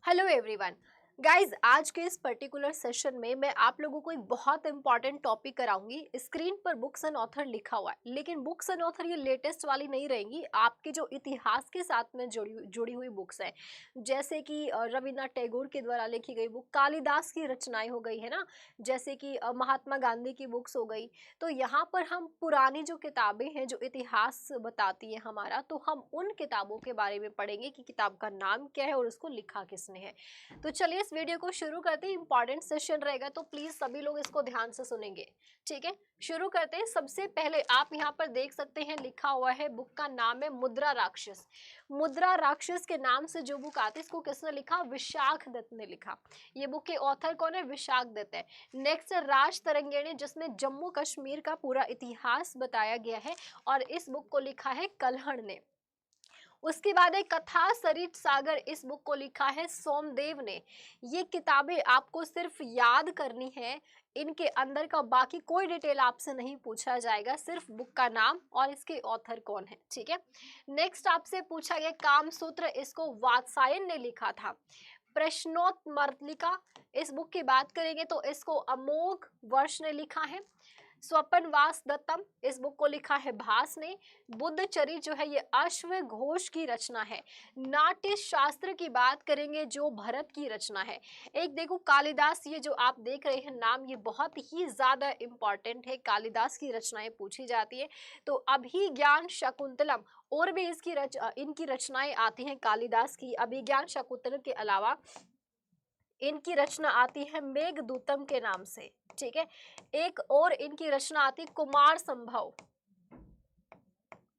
Hello everyone. Guys, आज के इस पर्टिकुलर सेशन में मैं आप लोगों को एक बहुत इंपॉर्टेंट टॉपिक कराऊंगी। स्क्रीन पर बुक्स एंड ऑथर लिखा हुआ है, लेकिन बुक्स एंड ऑथर ये लेटेस्ट वाली नहीं रहेंगी, आपके जो इतिहास के साथ में जुड़ी हुई बुक्स हैं, जैसे कि रविन्द्रनाथ टैगोर के द्वारा लिखी गई बुक, कालिदास की रचनाएं हो गई है ना, जैसे कि महात्मा गांधी की बुक्स हो गई। तो यहाँ पर हम पुरानी जो किताबें हैं जो इतिहास बताती है हमारा, तो हम उन किताबों के बारे में पढ़ेंगे कि किताब का नाम क्या है और उसको लिखा किसने है। तो चलिए इस वीडियो को शुरू करते हैं। इंपॉर्टेंट सेशन रहेगा, तो प्लीज सभी लोग इसको ध्यान से सुनेंगे। ठीक है, शुरू करते हैं। सबसे पहले आप यहाँ पर देख सकते हैं लिखा हुआ है, बुक का नाम है मुद्रा राक्षस। मुद्रा राक्षस के नाम से जो बुक आती है, इसको किसने लिखा? विशाख दत्त ने लिखा। ये बुक के ऑथर कौन है? विशाख दत्त है। नेक्स्ट राज तरंगिणी, जिसमें जम्मू कश्मीर का पूरा इतिहास बताया गया है, और इस बुक को लिखा है कल्हण ने। उसके बाद एक कथा सरित सागर, इस बुक को लिखा है सोमदेव ने। ये किताबें आपको सिर्फ याद करनी है, इनके अंदर का बाकी कोई डिटेल आपसे नहीं पूछा जाएगा, सिर्फ बुक का नाम और इसके ऑथर कौन है। ठीक है, नेक्स्ट आपसे पूछा गया कामसूत्र, इसको वात्सायन ने लिखा था। प्रश्नोत्तरमालिका, इस बुक की बात करेंगे तो इसको अमोघ वर्ष ने लिखा है। स्वपनवास दत्तम, इस बुक को लिखा है भास ने। बुद्धचरित जो है ये अश्व घोष की रचना है। नाट्य शास्त्र की बात करेंगे जो भरत की रचना है। एक देखो कालिदास, ये जो आप देख रहे हैं नाम, ये बहुत ही ज्यादा इंपॉर्टेंट है। कालिदास की रचनाएं पूछी जाती है, तो अभिज्ञान शकुंतलम और भी इनकी रचनाएं आती हैं कालिदास की। अभिज्ञान शकुंतलम के अलावा इनकी रचना आती है मेघदूतम के नाम से। ठीक है, एक और इनकी रचना आती है कुमार संभव।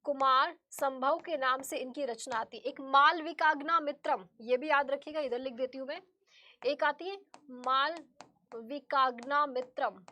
कुमार संभव के नाम से इनकी रचना आती है। एक मालविकाग्ना मित्रम, ये भी याद रखिएगा, इधर लिख देती हूं मैं। एक आती है मालविकाग्ना मित्रम।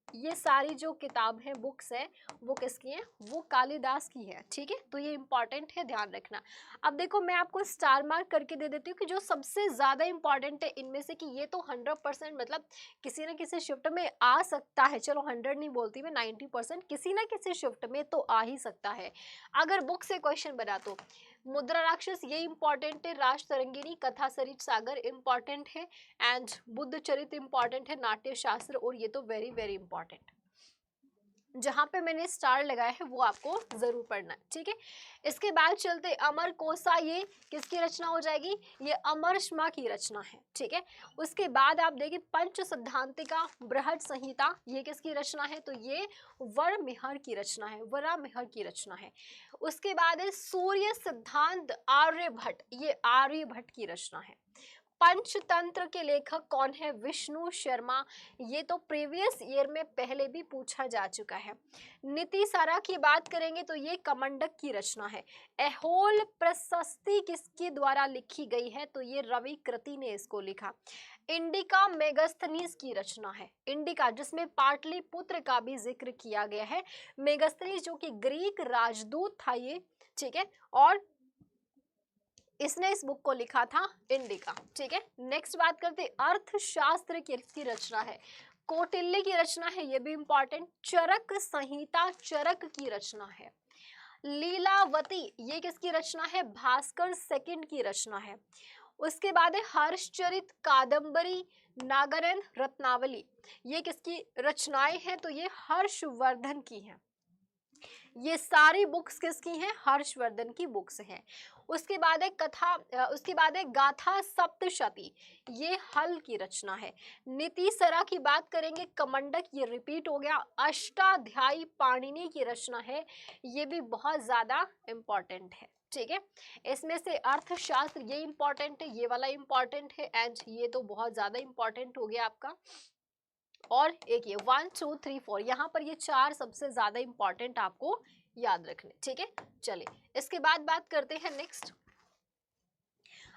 ये सारी जो किताब है, बुक्स है, वो किसकी है? वो कालिदास की है। ठीक है, तो ये इंपॉर्टेंट है, ध्यान रखना। अब देखो मैं आपको स्टार मार्क करके दे देती हूँ कि जो सबसे ज्यादा इंपॉर्टेंट है इनमें से, कि ये तो 100% मतलब किसी ना किसी शिफ्ट में आ सकता है। चलो 100 नहीं बोलती मैं, 90% किसी ना किसी शिफ्ट में तो आ ही सकता है अगर बुक से क्वेश्चन बना तो। मुद्रा राक्षस ये इंपॉर्टेंट है, राज तरंगिणी, कथा सरित सागर इंपॉर्टेंट है, एंड बुद्ध चरित इंपॉर्टेंट है, नाट्य शास्त्र, और ये तो वेरी वेरी इंपॉर्टेंट। जहां पे मैंने स्टार लगाया है वो आपको जरूर पढ़ना है। ठीक है, इसके बाद चलते अमर कोसा, ये किसकी रचना हो जाएगी? ये अमरशमा की रचना है। ठीक है, उसके बाद आप देखिए पंच सिद्धांतिका बृहद संहिता, ये किसकी रचना है? तो ये वरमेहर की रचना है, वरामेहर की रचना है। उसके बाद है सूर्य सिद्धांत आर्यभट्ट, ये आर्यभट्ट की रचना है। पंचतंत्र के लेखक कौन है? विष्णु शर्मा, ये तो प्रीवियस ईयर में पहले भी पूछा जा चुका है। नीति सारा की बात करेंगे तो ये कमंडक की रचना है। एहोल प्रशस्ति किसके द्वारा लिखी गई है? तो ये रवि कृति ने इसको लिखा। इंडिका मेगास्थनीज की रचना है। इंडिका, जिसमें पाटलिपुत्र का भी जिक्र किया गया है। मेगास्थनीज जो कि ग्रीक राजदूत था ये। ठीक है, और इसने इस बुक को लिखा था, इंडिका। ठीक है, नेक्स्ट बात करते अर्थशास्त्र की रचना है। कौटिल्य की रचना है, ये भी इंपॉर्टेंट। चरक संहिता चरक की रचना है। लीलावती, ये किसकी रचना है? भास्कर सेकंड की रचना है। उसके बाद है हर्षचरित, कादंबरी, नागार्जुन रत्नावली, ये किसकी रचनाएं हैं? तो ये हर्षवर्धन की हैं। ये सारी बुक्स किसकी हैं? हर्षवर्धन की बुक्स हैं। उसके बाद है उसके बाद है गाथा सप्तशती, ये हल की रचना है। नीति सरा की बात करेंगे, कमंडक, ये रिपीट हो गया। अष्टाध्यायी पाणिनि की रचना है, ये भी बहुत ज्यादा इंपॉर्टेंट है। ठीक है, इसमें से अर्थशास्त्र ये इंपॉर्टेंट है, ये वाला इंपॉर्टेंट है, एंड ये तो बहुत ज्यादा इंपॉर्टेंट हो गया आपका। और एक ये 1 2 3 4, यहाँ पर ये चार सबसे ज्यादा इंपॉर्टेंट आपको याद रखने। ठीक है, चलिए इसके बाद बात करते हैं नेक्स्ट।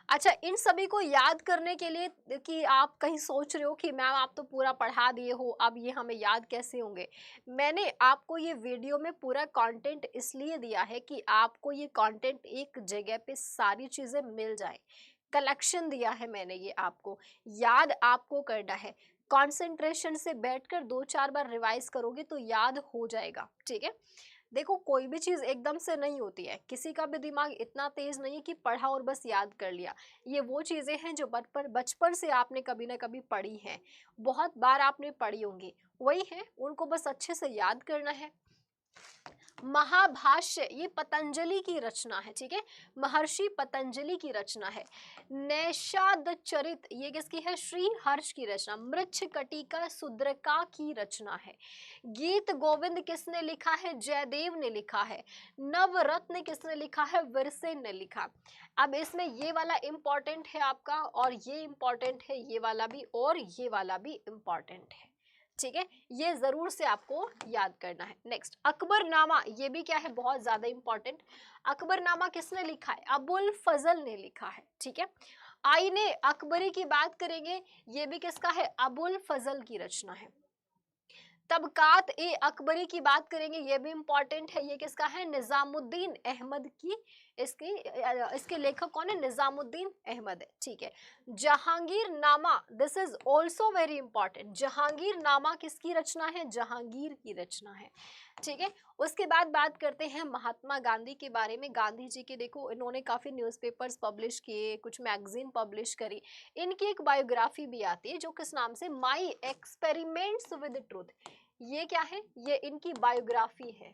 अच्छा, इन सभी को याद करने के लिए, कि आप कहीं सोच रहे हो कि मैम आप तो पूरा पढ़ा दिए हो, अब ये हमें याद कैसे होंगे? मैंने आपको ये वीडियो में पूरा कंटेंट इसलिए दिया है कि आपको ये कंटेंट एक जगह पे सारी चीजें मिल जाए। कलेक्शन दिया है मैंने, ये आपको याद आपको करना है। कंसंट्रेशन से बैठकर 2-4 बार रिवाइज करोगे तो याद हो जाएगा। ठीक है, देखो कोई भी चीज़ एकदम से नहीं होती है, किसी का भी दिमाग इतना तेज नहीं है कि पढ़ा और बस याद कर लिया। ये वो चीज़ें हैं जो बचपन से आपने कभी ना कभी पढ़ी हैं, बहुत बार आपने पढ़ी होंगी, वही है, उनको बस अच्छे से याद करना है। महाभाष्य ये पतंजलि की रचना है, ठीक है, महर्षि पतंजलि की रचना है। नैषादचरित ये किसकी है, श्री हर्ष की रचना। मृच्छकटिका सुद्रका की रचना है। गीत गोविंद किसने लिखा है, जयदेव ने लिखा है। नवरत्न किसने लिखा है, विरसेन ने लिखा। अब इसमें ये वाला इंपॉर्टेंट है आपका, और ये इंपॉर्टेंट है, ये वाला भी और ये वाला भी इंपॉर्टेंट है, ठीक है, ये जरूर से आपको याद करना है। नेक्स्ट अकबरनामा, ये भी क्या है, बहुत ज्यादा इंपॉर्टेंट। अकबरनामा किसने लिखा है, अबुल फजल ने लिखा है, ठीक है। आईने अकबरी की बात करेंगे, ये भी किसका है, अबुल फजल की रचना है। तबकात ए अकबरी की बात करेंगे, ये भी इंपॉर्टेंट है, ये किसका है, निजामुद्दीन अहमद की, इसके लेखक कौन है, निजामुद्दीन अहमद है, ठीक है। जहांगीर नामा, this is also very important. Jahangir नामा किसकी रचना है, जहांगीर की रचना है, ठीक है। उसके बाद बात करते हैं महात्मा गांधी के बारे में। गांधी जी के देखो इन्होंने काफी न्यूज़पेपर्स पब्लिश किए, कुछ मैगजीन पब्लिश करी। इनकी एक बायोग्राफी भी आती है जो किस नाम से, माई एक्सपेरिमेंट्स विद ट्रूथ। ये क्या है, ये इनकी बायोग्राफी है,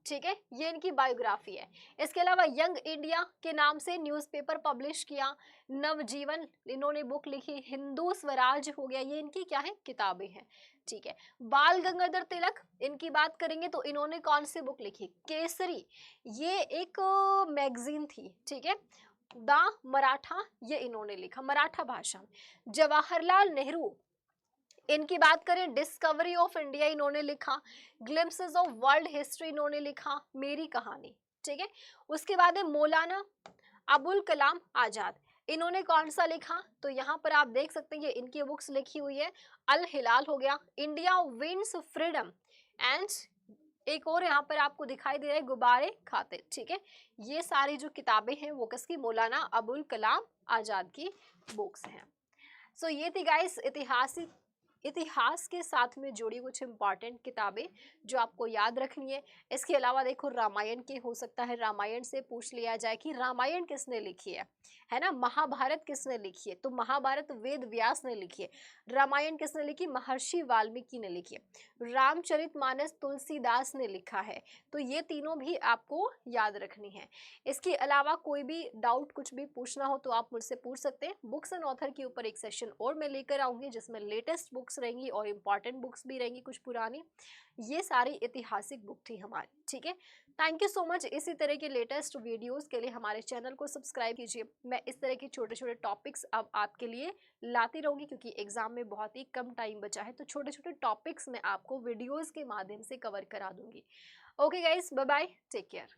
ठीक है, ये इनकी बायोग्राफी है। इसके अलावा यंग इंडिया के नाम से न्यूज़पेपर पब्लिश किया। नवजीवन इन्होंने बुक लिखी। हिंदू स्वराज हो गया, ये इनकी क्या है, किताबें हैं, ठीक है। बाल गंगाधर तिलक, इनकी बात करेंगे तो इन्होंने कौन सी बुक लिखी, केसरी, ये एक मैगजीन थी, ठीक है। द मराठा, ये इन्होंने लिखा मराठा भाषा में। जवाहरलाल नेहरू, इनकी बात करें, डिस्कवरी ऑफ इंडिया इन्होंने लिखा। ग्लिम्पसेस ऑफ वर्ल्ड हिस्ट्री इन्होंने लिखा। मेरी कहानी, ठीक है। उसके बाद है मौलाना अबुल कलाम आजाद, इन्होंने कौन सा लिखा, तो यहाँ पर आप देख सकते हैं ये इनकी बुक्स लिखी हुई है। अल हिलाल हो गया, इंडिया विंस फ्रीडम, एंड एक और यहाँ पर आपको दिखाई दे रहा है गुब्बारे खातिर, ठीक है। ये सारी जो किताबें हैं वो किसकी, मौलाना अबुल कलाम आजाद की बुक्स हैं। सो ये थी गाइस इतिहास के साथ में जुड़ी कुछ इंपॉर्टेंट किताबें जो आपको याद रखनी है। इसके अलावा देखो रामायण के, हो सकता है रामायण से पूछ लिया जाए कि रामायण किसने लिखी है ना। महाभारत किसने लिखी है, तो महाभारत वेद व्यास ने लिखी है। रामायण किसने लिखी, महर्षि वाल्मीकि ने लिखी है। रामचरितमानस तुलसीदास ने लिखा है। तो ये तीनों भी आपको याद रखनी है। इसके अलावा कोई भी डाउट कुछ भी पूछना हो तो आप मुझसे पूछ सकते हैं। बुक्स एंड ऑथर के ऊपर एक सेशन और मैं लेकर आऊंगी जिसमें लेटेस्ट बुक्स रहेंगी और इम्पॉर्टेंट बुक्स भी रहेंगी कुछ पुरानी। ये सारी ऐतिहासिक बुक थी हमारी, ठीक है। Thank you so much. इसी तरह के लेटेस्ट वीडियोस के लिए हमारे चैनल को सब्सक्राइब कीजिए। मैं इस तरह के छोटे छोटे टॉपिक्स अब आपके लिए लाती रहूंगी क्योंकि एग्जाम में बहुत ही कम टाइम बचा है, तो छोटे छोटे टॉपिक्स मैं आपको वीडियोज के माध्यम से कवर करा दूंगी। Okay guys, bye bye, take care.